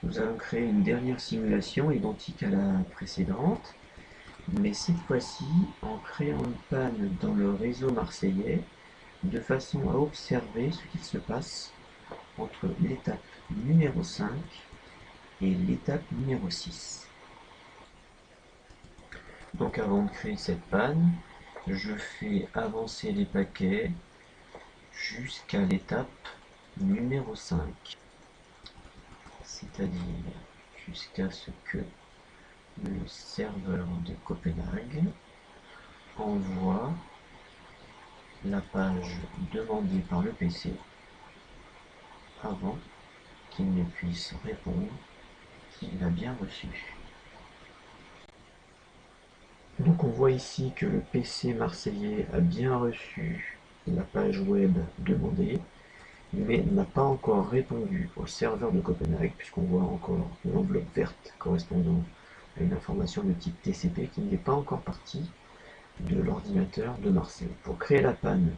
Nous allons créer une dernière simulation identique à la précédente, mais cette fois-ci en créant une panne dans le réseau marseillais, de façon à observer ce qu'il se passe entre l'étape numéro 5 et l'étape numéro 6. Donc avant de créer cette panne, je fais avancer les paquets jusqu'à l'étape numéro 5, c'est-à-dire jusqu'à ce que le serveur de Copenhague envoie la page demandée par le PC avant qu'il ne puisse répondre qu'il l'a bien reçu. Donc on voit ici que le PC marseillais a bien reçu la page web demandée, mais n'a pas encore répondu au serveur de Copenhague, puisqu'on voit encore l'enveloppe verte correspondant à une information de type TCP qui n'est pas encore partie de l'ordinateur de Marseille. Pour créer la panne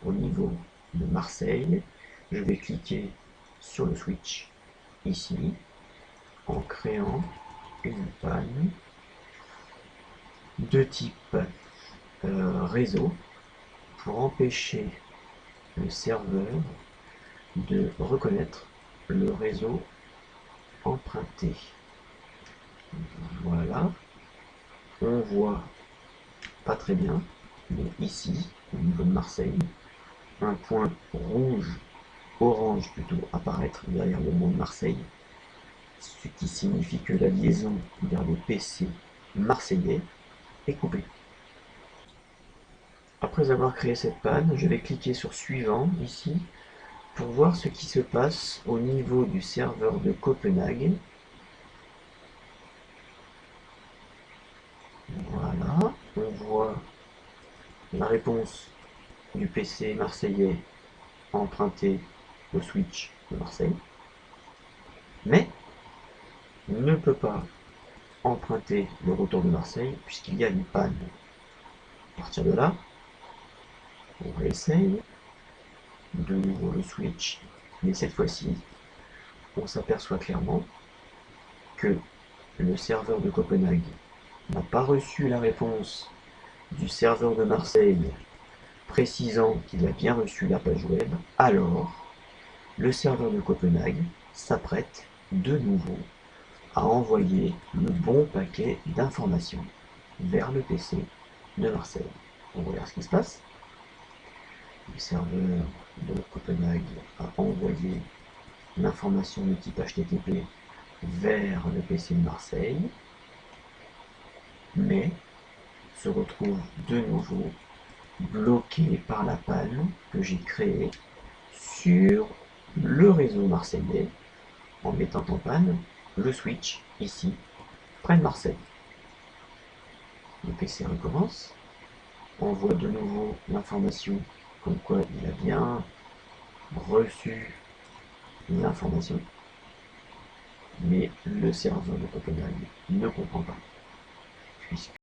au niveau de Marseille, je vais cliquer sur le switch ici en créant une panne de type réseau pour empêcher le serveur de reconnaître le réseau emprunté. Voilà, on voit pas très bien, mais ici, au niveau de Marseille, un point rouge, orange plutôt, apparaître derrière le mot Marseille, ce qui signifie que la liaison vers le PC marseillais est coupée. Après avoir créé cette panne, je vais cliquer sur Suivant ici pour voir ce qui se passe au niveau du serveur de Copenhague. Voilà, on voit la réponse du PC marseillais emprunté au switch de Marseille, mais ne peut pas emprunter le retour de Marseille puisqu'il y a une panne. À partir de là, on réessaye de nouveau le switch, mais cette fois-ci, on s'aperçoit clairement que le serveur de Copenhague n'a pas reçu la réponse du serveur de Marseille précisant qu'il a bien reçu la page web. Alors le serveur de Copenhague s'apprête de nouveau à envoyer le bon paquet d'informations vers le PC de Marseille. On regarde ce qui se passe. Le serveur de Copenhague a envoyé l'information de type HTTP vers le PC de Marseille, mais se retrouve de nouveau bloqué par la panne que j'ai créée sur le réseau marseillais en mettant en panne le switch ici près de Marseille. Le PC recommence, envoie de nouveau l'information comme quoi il a bien reçu l'information, mais le serveur de Copenhague ne comprend pas, puisque